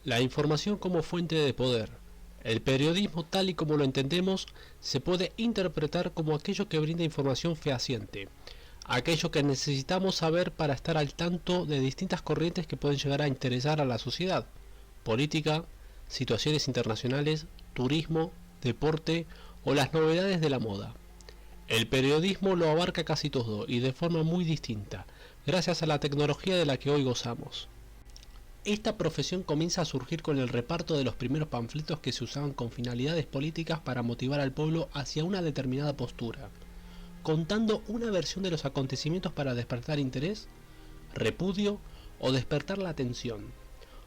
La información como fuente de poder. El periodismo tal y como lo entendemos se puede interpretar como aquello que brinda información fehaciente, aquello que necesitamos saber para estar al tanto de distintas corrientes que pueden llegar a interesar a la sociedad: política, situaciones internacionales, turismo, deporte o las novedades de la moda. El periodismo lo abarca casi todo y de forma muy distinta, gracias a la tecnología de la que hoy gozamos. Esta profesión comienza a surgir con el reparto de los primeros panfletos que se usaban con finalidades políticas para motivar al pueblo hacia una determinada postura, contando una versión de los acontecimientos para despertar interés, repudio o despertar la atención.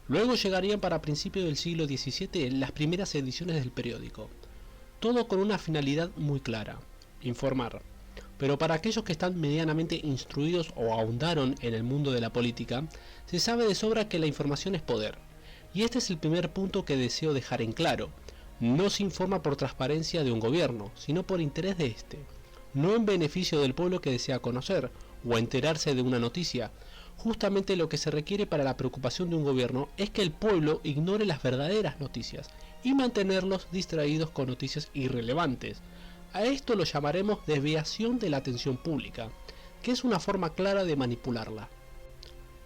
Luego llegarían para principios del siglo XVII las primeras ediciones del periódico, todo con una finalidad muy clara: informar. Pero para aquellos que están medianamente instruidos o ahondaron en el mundo de la política, se sabe de sobra que la información es poder. Y este es el primer punto que deseo dejar en claro: no se informa por transparencia de un gobierno, sino por interés de este, no en beneficio del pueblo que desea conocer o enterarse de una noticia. Justamente lo que se requiere para la preocupación de un gobierno es que el pueblo ignore las verdaderas noticias y mantenerlos distraídos con noticias irrelevantes. A esto lo llamaremos desviación de la atención pública, que es una forma clara de manipularla.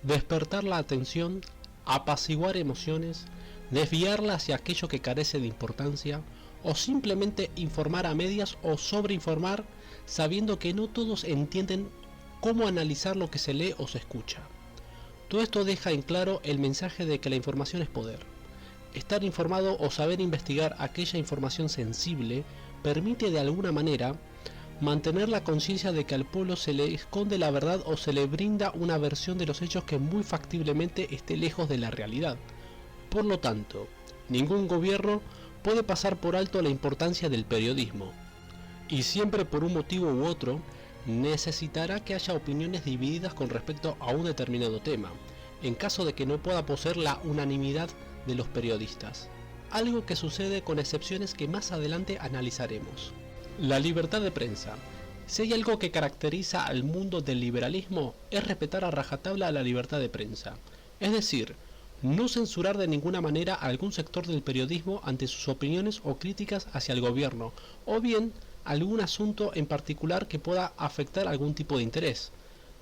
Despertar la atención, apaciguar emociones, desviarla hacia aquello que carece de importancia, o simplemente informar a medias o sobreinformar, sabiendo que no todos entienden cómo analizar lo que se lee o se escucha. Todo esto deja en claro el mensaje de que la información es poder. Estar informado o saber investigar aquella información sensible permite de alguna manera mantener la conciencia de que al pueblo se le esconde la verdad o se le brinda una versión de los hechos que muy factiblemente esté lejos de la realidad. Por lo tanto, ningún gobierno puede pasar por alto la importancia del periodismo, y siempre por un motivo u otro necesitará que haya opiniones divididas con respecto a un determinado tema, en caso de que no pueda poseer la unanimidad de los periodistas, algo que sucede con excepciones que más adelante analizaremos. La libertad de prensa. Si hay algo que caracteriza al mundo del liberalismo, es respetar a rajatabla la libertad de prensa, es decir, no censurar de ninguna manera a algún sector del periodismo ante sus opiniones o críticas hacia el gobierno, o bien algún asunto en particular que pueda afectar algún tipo de interés.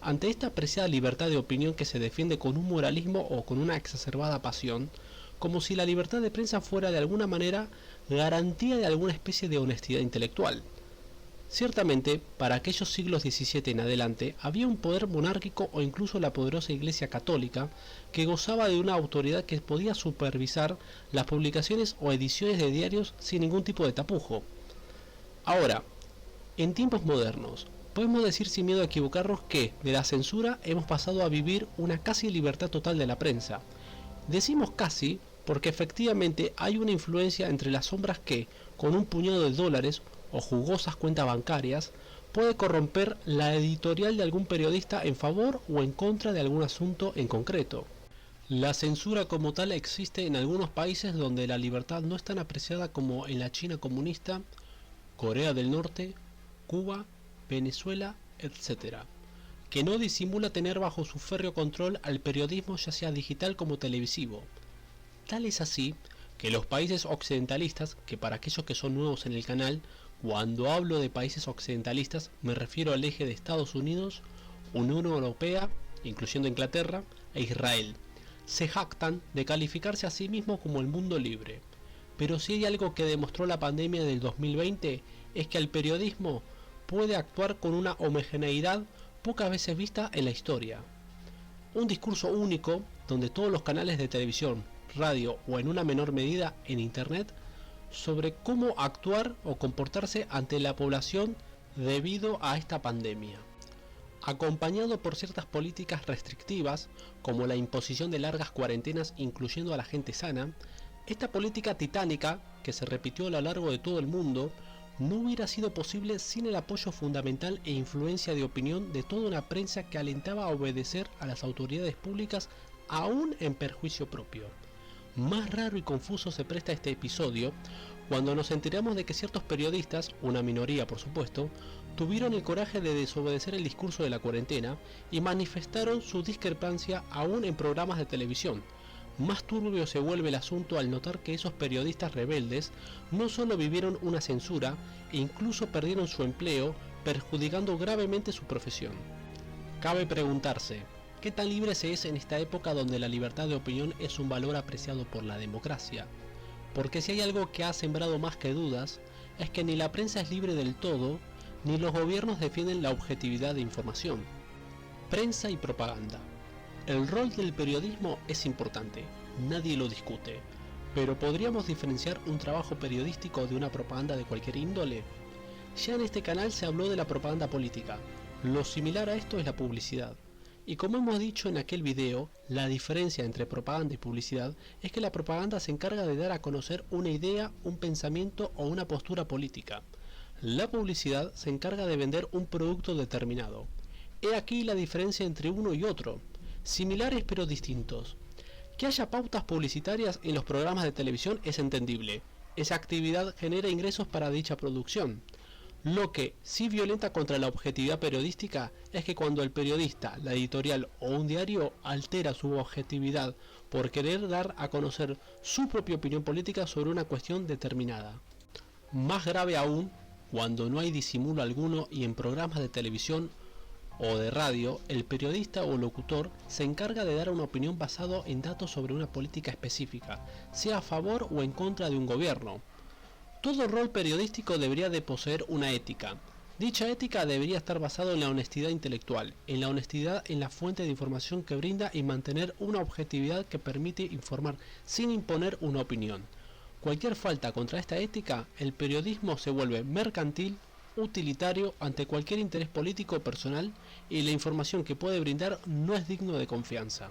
Ante esta apreciada libertad de opinión que se defiende con un moralismo o con una exacerbada pasión, como si la libertad de prensa fuera de alguna manera garantía de alguna especie de honestidad intelectual. Ciertamente, para aquellos siglos XVII en adelante, había un poder monárquico o incluso la poderosa Iglesia Católica que gozaba de una autoridad que podía supervisar las publicaciones o ediciones de diarios sin ningún tipo de tapujo. Ahora, en tiempos modernos, podemos decir sin miedo a equivocarnos que de la censura hemos pasado a vivir una casi libertad total de la prensa. Decimos casi porque efectivamente hay una influencia entre las sombras que, con un puñado de dólares o jugosas cuentas bancarias, puede corromper la editorial de algún periodista en favor o en contra de algún asunto en concreto. La censura como tal existe en algunos países donde la libertad no es tan apreciada como en la China comunista, Corea del Norte, Cuba, Venezuela, etc., que no disimula tener bajo su férreo control al periodismo, ya sea digital como televisivo. Tal es así que los países occidentalistas, que para aquellos que son nuevos en el canal, cuando hablo de países occidentalistas me refiero al eje de Estados Unidos, Unión Europea, incluyendo Inglaterra, e Israel, se jactan de calificarse a sí mismos como el mundo libre. Pero si hay algo que demostró la pandemia del 2020 es que el periodismo puede actuar con una homogeneidad pocas veces vista en la historia. Un discurso único donde todos los canales de televisión, radio o en una menor medida en internet sobre cómo actuar o comportarse ante la población debido a esta pandemia, acompañado por ciertas políticas restrictivas como la imposición de largas cuarentenas incluyendo a la gente sana. Esta política titánica, que se repitió a lo largo de todo el mundo, no hubiera sido posible sin el apoyo fundamental e influencia de opinión de toda una prensa que alentaba a obedecer a las autoridades públicas aún en perjuicio propio. Más raro y confuso se presta este episodio cuando nos enteramos de que ciertos periodistas, una minoría por supuesto, tuvieron el coraje de desobedecer el discurso de la cuarentena y manifestaron su discrepancia aún en programas de televisión, Más turbio se vuelve el asunto al notar que esos periodistas rebeldes no solo vivieron una censura, e incluso perdieron su empleo, perjudicando gravemente su profesión. Cabe preguntarse, ¿qué tan libre se es en esta época donde la libertad de opinión es un valor apreciado por la democracia? Porque si hay algo que ha sembrado más que dudas, es que ni la prensa es libre del todo, ni los gobiernos defienden la objetividad de información. Prensa y propaganda. El rol del periodismo es importante, nadie lo discute, pero ¿podríamos diferenciar un trabajo periodístico de una propaganda de cualquier índole? Ya en este canal se habló de la propaganda política, lo similar a esto es la publicidad. Y como hemos dicho en aquel video, la diferencia entre propaganda y publicidad es que la propaganda se encarga de dar a conocer una idea, un pensamiento o una postura política. La publicidad se encarga de vender un producto determinado. He aquí la diferencia entre uno y otro. Similares pero distintos. Que haya pautas publicitarias en los programas de televisión es entendible. Esa actividad genera ingresos para dicha producción. Lo que sí violenta contra la objetividad periodística es que cuando el periodista, la editorial o un diario altera su objetividad por querer dar a conocer su propia opinión política sobre una cuestión determinada. Más grave aún, cuando no hay disimulo alguno y en programas de televisión o de radio, el periodista o locutor se encarga de dar una opinión basada en datos sobre una política específica, sea a favor o en contra de un gobierno. Todo rol periodístico debería de poseer una ética. Dicha ética debería estar basada en la honestidad intelectual, en la honestidad en la fuente de información que brinda y mantener una objetividad que permite informar sin imponer una opinión. Cualquier falta contra esta ética, el periodismo se vuelve mercantil, utilitario ante cualquier interés político o personal y la información que puede brindar no es digno de confianza.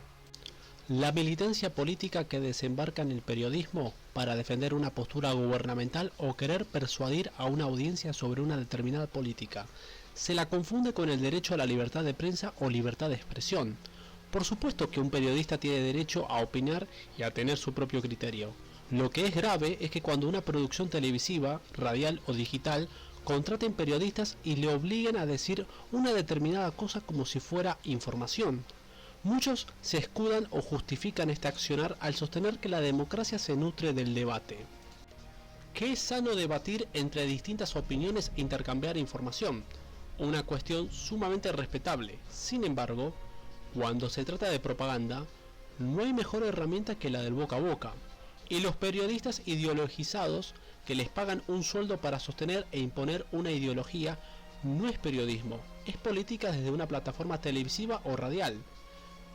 La militancia política que desembarca en el periodismo para defender una postura gubernamental o querer persuadir a una audiencia sobre una determinada política se la confunde con el derecho a la libertad de prensa o libertad de expresión. Por supuesto que un periodista tiene derecho a opinar y a tener su propio criterio. Lo que es grave es que cuando una producción televisiva, radial o digital contraten periodistas y le obliguen a decir una determinada cosa como si fuera información. Muchos se escudan o justifican este accionar al sostener que la democracia se nutre del debate. Que es sano debatir entre distintas opiniones e intercambiar información, una cuestión sumamente respetable. Sin embargo, cuando se trata de propaganda, no hay mejor herramienta que la del boca a boca. Y los periodistas ideologizados que les pagan un sueldo para sostener e imponer una ideología no es periodismo, es política desde una plataforma televisiva o radial.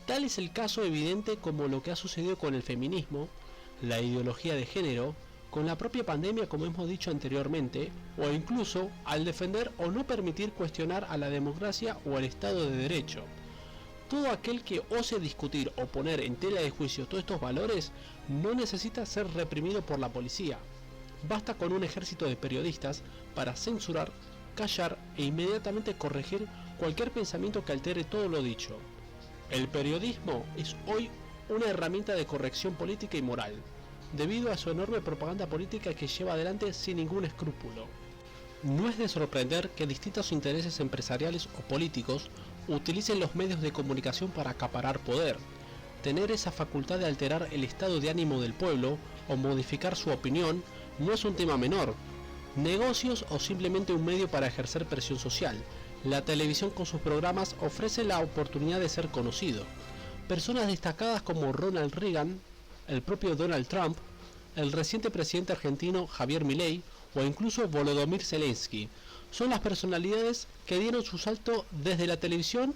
Tal es el caso evidente como lo que ha sucedido con el feminismo, la ideología de género, con la propia pandemia como hemos dicho anteriormente, o incluso al defender o no permitir cuestionar a la democracia o al Estado de Derecho. Todo aquel que ose discutir o poner en tela de juicio todos estos valores no necesita ser reprimido por la policía. Basta con un ejército de periodistas para censurar, callar e inmediatamente corregir cualquier pensamiento que altere todo lo dicho. El periodismo es hoy una herramienta de corrección política y moral, debido a su enorme propaganda política que lleva adelante sin ningún escrúpulo. No es de sorprender que distintos intereses empresariales o políticos utilicen los medios de comunicación para acaparar poder. Tener esa facultad de alterar el estado de ánimo del pueblo o modificar su opinión no es un tema menor. Negocios o simplemente un medio para ejercer presión social. La televisión con sus programas ofrece la oportunidad de ser conocido. Personas destacadas como Ronald Reagan, el propio Donald Trump, el reciente presidente argentino Javier Milei o incluso Volodymyr Zelensky son las personalidades que dieron su salto desde la televisión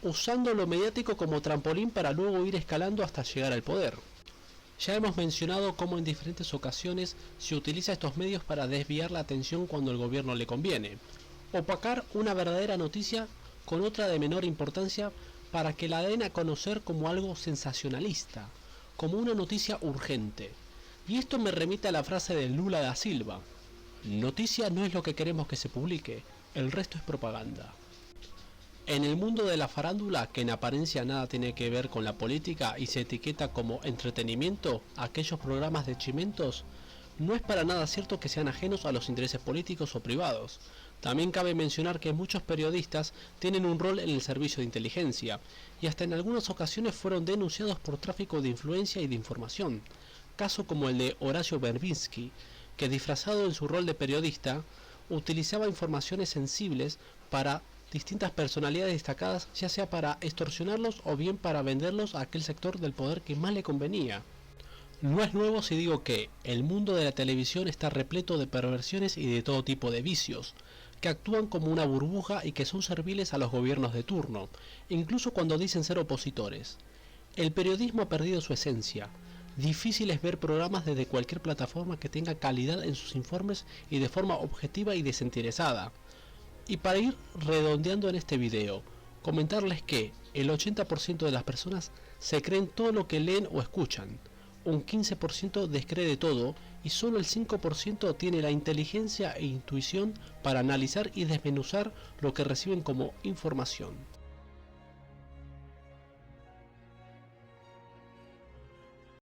usando lo mediático como trampolín para luego ir escalando hasta llegar al poder. Ya hemos mencionado cómo en diferentes ocasiones se utiliza estos medios para desviar la atención cuando el gobierno le conviene, opacar una verdadera noticia con otra de menor importancia para que la den a conocer como algo sensacionalista, como una noticia urgente. Y esto me remite a la frase de Lula da Silva: noticia no es lo que queremos que se publique, el resto es propaganda. En el mundo de la farándula, que en apariencia nada tiene que ver con la política y se etiqueta como entretenimiento aquellos programas de chimentos, no es para nada cierto que sean ajenos a los intereses políticos o privados. También cabe mencionar que muchos periodistas tienen un rol en el servicio de inteligencia, y hasta en algunas ocasiones fueron denunciados por tráfico de influencia y de información, caso como el de Horacio Verbinski, que disfrazado en su rol de periodista, utilizaba informaciones sensibles para distintas personalidades destacadas, ya sea para extorsionarlos o bien para venderlos a aquel sector del poder que más le convenía. No es nuevo si digo que el mundo de la televisión está repleto de perversiones y de todo tipo de vicios, que actúan como una burbuja y que son serviles a los gobiernos de turno, incluso cuando dicen ser opositores. El periodismo ha perdido su esencia. Difícil es ver programas desde cualquier plataforma que tenga calidad en sus informes y de forma objetiva y desinteresada. Y para ir redondeando en este video, comentarles que el 80% de las personas se creen todo lo que leen o escuchan, un 15% descree de todo y solo el 5% tiene la inteligencia e intuición para analizar y desmenuzar lo que reciben como información.